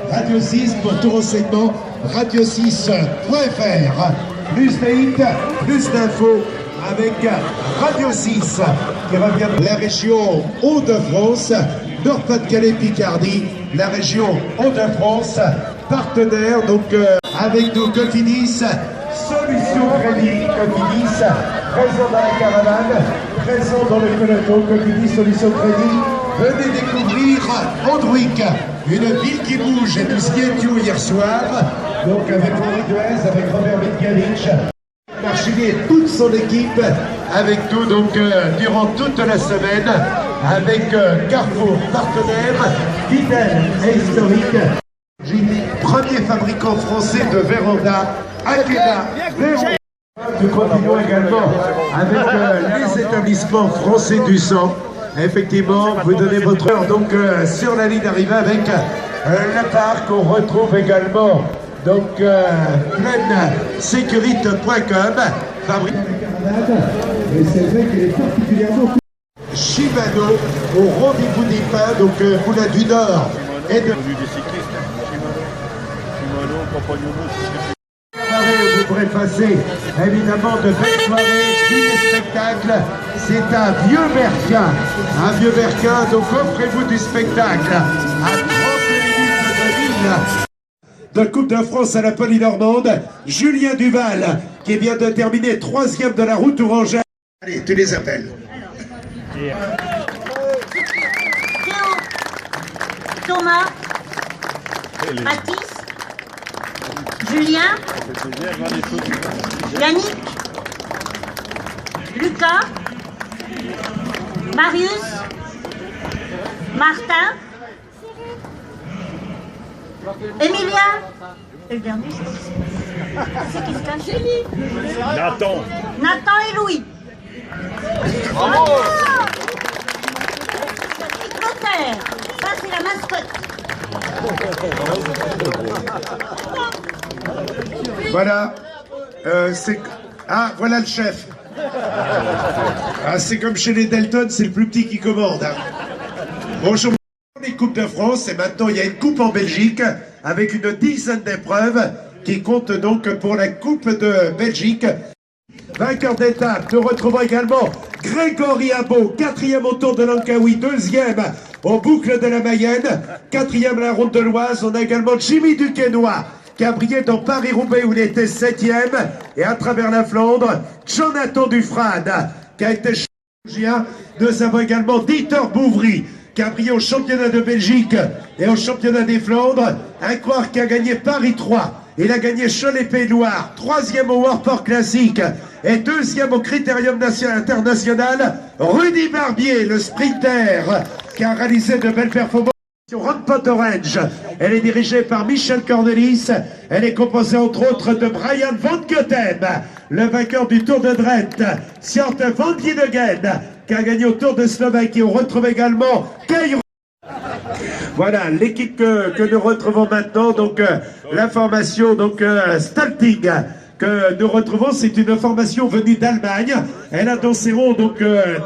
Radio 6 pour tout renseignement, radio6.fr. Plus de hits, plus d'infos avec Radio 6 qui revient de la région Hauts-de-France, Nord-Pas-de-Calais, Picardie, la région Hauts-de-France, partenaire donc avec nous Cofidis, Solutions Crédit, Cofidis, présent dans la caravane, présent dans le peloton, Cofidis, Solutions Crédit. Venez découvrir Androuic, une ville qui bouge, et nous y étions hier soir, donc avec Henri Duez, avec Robert Mitgalich, Marchini et toute son équipe, avec nous donc durant toute la semaine, avec Carrefour, partenaire, fidèle et historique, premier fabricant français de véranda, Akela, Véron. Nous continuons également avec les établissements français du sang. Effectivement, vous donnez votre heure donc sur la ligne d'arrivée avec le parc. On retrouve également donc pleinesécurité.com. Et c'est vrai qu'il est particulièrement Shimano au rendez-vous des pins, donc Moulin du Nord et de Shimano, compagnon. Vous pourrez passer évidemment de belles soirées, des spectacles. C'est un vieux Berquin, donc offrez-vous du spectacle à 30 minutes de ville. De Coupe de France à la Polynormande, Julien Duval qui vient de terminer 3e de la route Tourangelle. Allez, tu les appelles. Théo, Thomas, Mathis, Julien, Yannick, Lucas, Marius, Martin, Emilia, et le dernier, c'est qui se cache? Nathan et Louis. Bravo. Clotaire, ça c'est la mascotte. Voilà, voilà le chef. C'est comme chez les Delton, c'est le plus petit qui commande. Bonjour, les Coupes de France, et maintenant il y a une coupe en Belgique avec une dizaine d'épreuves qui comptent donc pour la Coupe de Belgique. Vainqueur d'étape, nous retrouvons également Grégory Abo, 4e au Tour de Langkawi, 2e aux boucles de la Mayenne, 4e à la Ronde de l'Oise. On a également Jimmy Duquesnoy qui a brillé dans Paris-Roubaix où il était 7e, et à travers la Flandre, Jonathan Dufrane qui a été champion. Nous avons également Dieter Bouvry qui a brillé au championnat de Belgique et au championnat des Flandres, un coureur qui a gagné Paris 3. Il a gagné Cholet-Pays de Loire, 3e au Warport Classique et 2e au Critérium International. Rudy Barbier, le sprinter, qui a réalisé de belles performances. Rockport Orange, elle est dirigée par Michel Cornelis. Elle est composée entre autres de Brian Van Goten, le vainqueur du Tour de Drenthe, Sjort Van Wiedegen, qui a gagné au Tour de Slovaquie. On retrouve également Cairo. Voilà l'équipe que nous retrouvons maintenant, donc la formation Stalting que nous retrouvons, c'est une formation venue d'Allemagne. Elle a dans ses rangs donc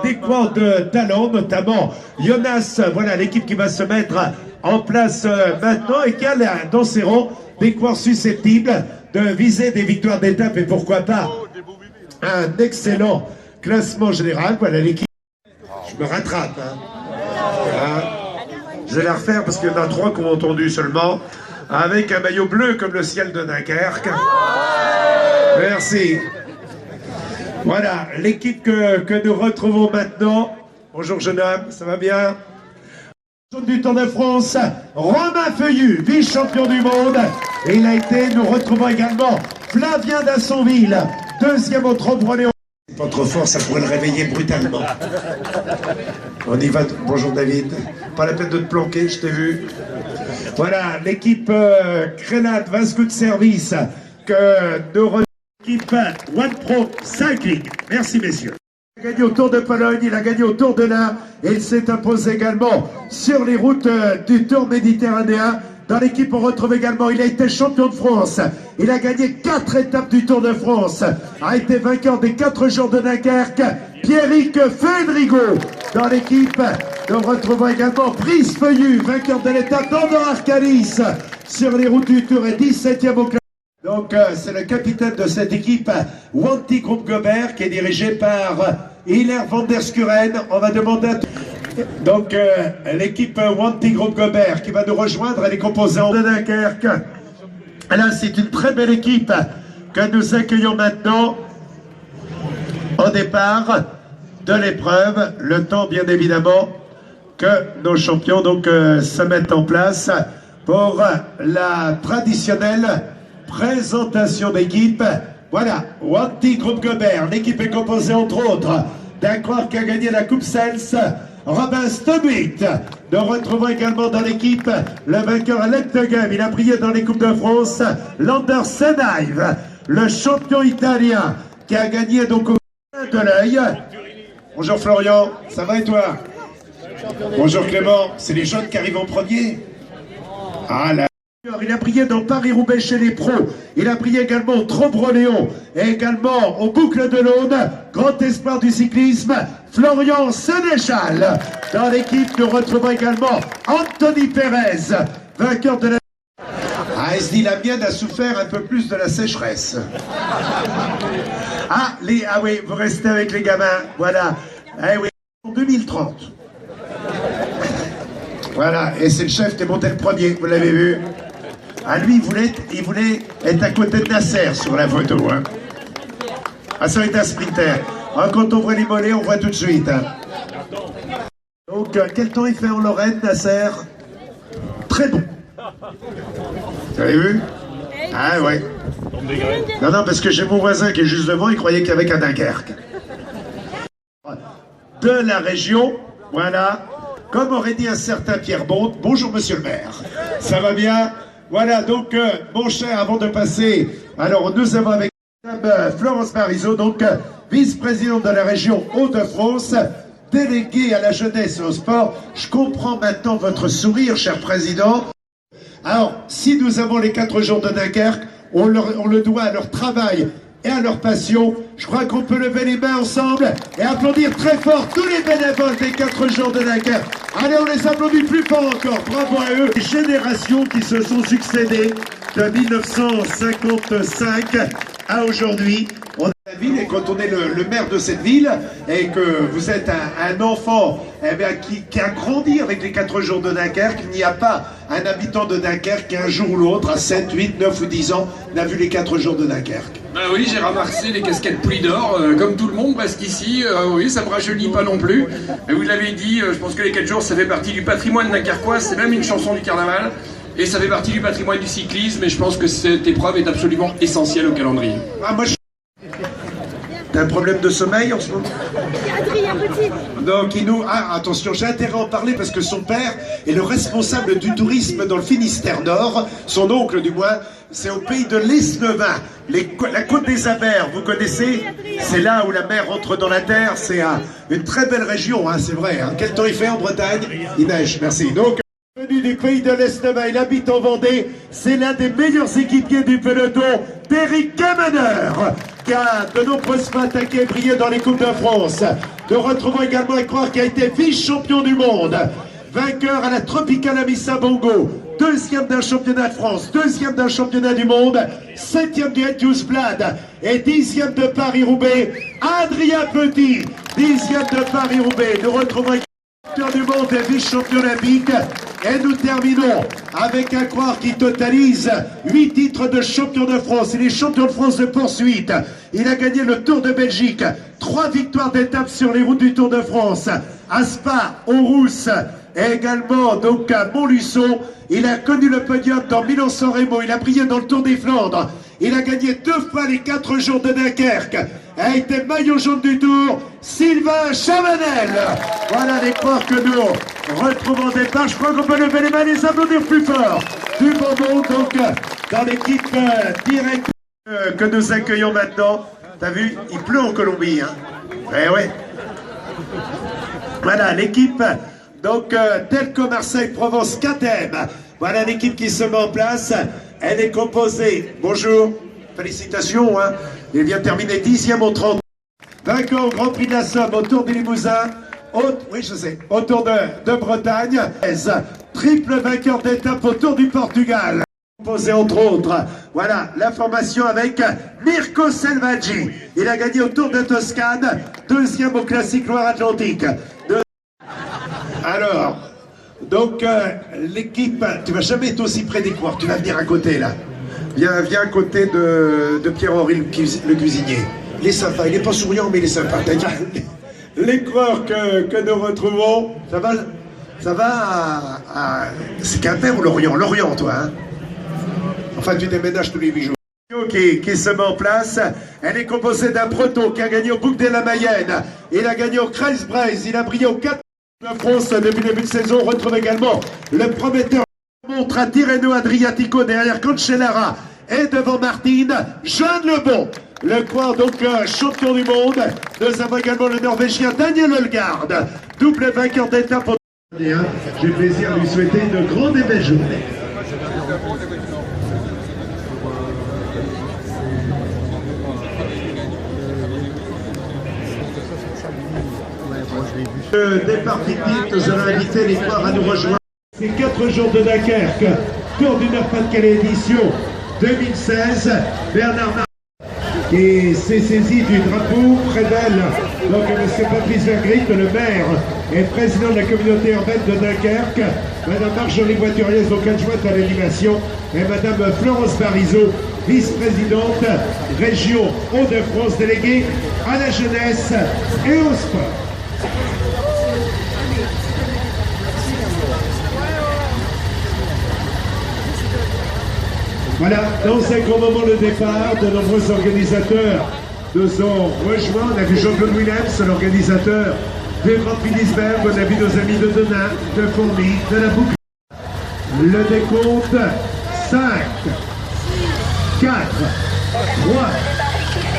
des coureurs de talent, notamment Jonas, voilà l'équipe qui va se mettre en place maintenant, et qui a dans ses rangs des coureurs susceptibles de viser des victoires d'étape et pourquoi pas un excellent classement général. Voilà l'équipe. Je me rattrape. Je vais la refaire parce qu'il y en a 3 qui ont entendu seulement. Avec un maillot bleu comme le ciel de Dunkerque. Merci. Voilà, l'équipe que nous retrouvons maintenant. Bonjour jeune homme, ça va bien? Du Tour de France, Romain Feuillu, vice-champion du monde. Et il a été, nous retrouvons également Flavien d'Assonville, 2e au Trompe-René. Pas trop fort, ça pourrait le réveiller brutalement. On y va. Bonjour David. Pas la peine de te planquer, je t'ai vu. Voilà, l'équipe Crénat, Vasco de service, que nous Équipe One Pro Cycling. Merci messieurs. Il a gagné au Tour de Pologne, il a gagné au Tour de l'Ain et il s'est imposé également sur les routes du Tour méditerranéen. Dans l'équipe, on retrouve également, il a été champion de France. Il a gagné 4 étapes du Tour de France. A été vainqueur des 4 jours de Dunkerque. Pierrick Fedrigo. Dans l'équipe, nous retrouvons également Brice Feuillu, vainqueur de l'étape d'Andorre Arcalis sur les routes du Tour et 17e au classement. Donc, c'est le capitaine de cette équipe, Wanty Groupe Gobert, qui est dirigé par Hilaire van der Skuren. On va demander à... Donc, l'équipe Wanty Groupe Gobert qui va nous rejoindre, elle est composée de Dunkerque. Là, c'est une très belle équipe que nous accueillons maintenant au départ de l'épreuve. Le temps, bien évidemment, que nos champions donc se mettent en place pour la traditionnelle présentation d'équipe. Voilà, Wanty Groupe Gobert. L'équipe est composée entre autres d'un coureur qui a gagné la Coupe Sels, Robin Stomit. Nous retrouvons également dans l'équipe le vainqueur Alec Tegem. Il a brillé dans les Coupes de France. Lander Senaive, le champion italien qui a gagné donc au de l'œil. Bonjour Florian, ça va et toi? Bonjour Clément, c'est les jeunes qui arrivent en premier. Ah là. Il a brillé dans Paris-Roubaix chez les pros. Il a brillé également au Trombre-Léon et également au Boucle de l'Aude. Grand espoir du cyclisme, Florian Sénéchal. Dans l'équipe, nous retrouvons également Anthony Pérez, vainqueur de la... Ah, il se dit, la mienne a souffert un peu plus de la sécheresse. Ah oui, vous restez avec les gamins, voilà. Eh oui, en 2030. Voilà, et c'est le chef qui est monté le premier, vous l'avez vu. Ah, lui, il voulait être à côté de Nasser sur la photo. Hein. Ah, ça va être un sprinter. Ah, quand on voit les mollets, on voit tout de suite. Hein. Donc, quel temps il fait en Lorraine, Nasser? Très bon. Vous avez vu? Ah, ouais. Non, parce que j'ai mon voisin qui est juste devant, il croyait qu'il y avait qu'à Dunkerque. De la région, voilà. Comme aurait dit un certain Pierre Bonte, bonjour monsieur le maire, ça va bien? Voilà, donc mon cher, avant de passer, alors nous avons avec Madame Florence Marisot, donc vice-présidente de la région Hauts-de-France, déléguée à la jeunesse et au sport. Je comprends maintenant votre sourire, cher président. Alors, si nous avons les 4 jours de Dunkerque, on le doit à leur travail et à leur passion. Je crois qu'on peut lever les mains ensemble et applaudir très fort tous les bénévoles des 4 jours de Dunkerque. Allez, on les applaudit plus fort encore. Bravo à eux. Les générations qui se sont succédées de 1955 à aujourd'hui. On est la ville, et quand on est le maire de cette ville et que vous êtes un enfant eh bien, qui a grandi avec les 4 jours de Dunkerque, il n'y a pas un habitant de Dunkerque qui un jour ou l'autre, à 7, 8, 9 ou 10 ans, n'a vu les 4 jours de Dunkerque. Ben oui, j'ai ramassé les casquettes pluie d'or, comme tout le monde presque ici. Oui, ça me rajeunit pas non plus. Mais vous l'avez dit, je pense que les 4 jours, ça fait partie du patrimoine dunkerquois. C'est même une chanson du carnaval. Et ça fait partie du patrimoine du cyclisme. Et je pense que cette épreuve est absolument essentielle au calendrier. Ah, moi, t'as un problème de sommeil en ce moment? Adrien Petit. Donc il nous... Ah, attention, j'ai intérêt à en parler parce que son père est le responsable du tourisme dans le Finistère Nord, son oncle du moins, c'est au pays de l'Esnevin, la côte des Abers, vous connaissez? C'est là où la mer entre dans la terre, c'est une très belle région, hein, c'est vrai. Hein. Quel temps il fait en Bretagne? Il neige, merci. Donc, venu du pays de l'Esnevin, il habite en Vendée, c'est l'un des meilleurs équipiers du peloton, Pierrick Kemener, qui a de nombreuses fois attaqué et brillé dans les Coupes de France. Nous retrouvons également un coureur qui a été vice-champion du monde, vainqueur à la Tropicana Missa Bongo, 2e d'un championnat de France, 2e d'un championnat du monde, 7e du Etius Blad et 10e de Paris-Roubaix, Adrien Petit, 10e de Paris-Roubaix. Nous retrouvons champion du monde et vice-champion olympique. Et nous terminons avec un coureur qui totalise 8 titres de champion de France. Il est champion de France de poursuite. Il a gagné le Tour de Belgique. 3 victoires d'étape sur les routes du Tour de France. À Spa, aux Rousses et également donc à Montluçon. Il a connu le podium dans Milan-San Remo. Il a brillé dans le Tour des Flandres. Il a gagné 2 fois les 4 jours de Dunkerque. A été maillot jaune du Tour, Sylvain Chavanel. Voilà les coureurs que nous retrouvons au départ. Je crois qu'on peut lever les mains et les applaudir plus fort. Du bon monde donc dans l'équipe directe Que nous accueillons maintenant. T'as vu, il pleut en Colombie, hein. Eh ouais. Voilà, l'équipe, donc, Telco Marseille Provence KTM. Voilà l'équipe qui se met en place. Elle est composée, bonjour, félicitations, hein. Il vient de terminer 10e au 30. Vainqueur au Grand Prix de la Somme, autour du Limousin. Oui, je sais, autour de Bretagne. Triple vainqueur d'étape autour du Portugal. Composé entre autres, voilà, l'information avec Mirko Selvaggi. Il a gagné au Tour de Toscane, 2e au Classique Loire-Atlantique. Alors, donc, l'équipe, tu vas jamais être aussi près des coureurs, tu vas venir à côté, là. Viens à côté de Pierre-Henri, le cuisinier. Il est sympa, il n'est pas souriant, mais il est sympa. Les coureurs que nous retrouvons, ça va c'est Quimper ou Lorient? Lorient, toi, hein? Enfin, tu déménages tous les 8 jours. Qui se met en place. Elle est composée d'un Breton qui a gagné au Bouc de la Mayenne. Il a gagné au Kreisbreis. Il a brillé au 4 de France depuis le début de saison. On retrouve également le prometteur montre à Tirreno Adriatico derrière Cancellara et devant Martine, Jeanne Lebon. Le coureur donc champion du monde. Nous avons également le Norvégien Daniel Holgard, double vainqueur d'étape. J'ai le plaisir de lui souhaiter une grande et belle journée. Le départ typique, nous allons inviter les coureurs à nous rejoindre. C'est 4 jours de Dunkerque, Tour du Nord-Pas-de-Calais édition 2016. Bernard Martin qui s'est saisi du drapeau près d'elle. Donc M. Patrice Vergrit, le maire et président de la communauté urbaine de Dunkerque. Madame Marjorie Voituriez, donc adjointe à l'animation. Et Madame Florence Barizot, vice-présidente région Hauts-de-France, déléguée à la jeunesse et au sport. Voilà, dans un grand moment le départ, de nombreux organisateurs nous ont rejoints. On a vu Jean-Claude Willems, l'organisateur du Grand Prix d'Isberg. On a vu nos amis de Denain, de Fourmi, de la Boucle. Le décompte, 5, 4, 3,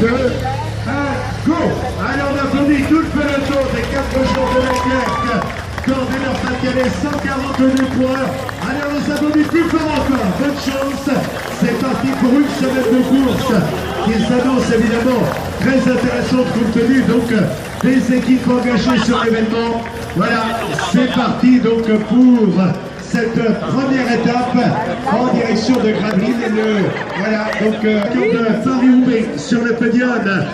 2, 1, go! Alors on applaudit tout le peloton des 4 jours de Dunkerque. Tour du Nord-Pas-de-Calais, 142 points. Allez, on nous applaudit plus fort encore. Bonne chance. C'est parti pour une semaine de course qui s'annonce évidemment très intéressante compte tenu donc des équipes engagées sur l'événement. Voilà, c'est parti donc pour cette première étape en direction de Gravelines. Voilà, donc de Paris-Roubaix sur le podium.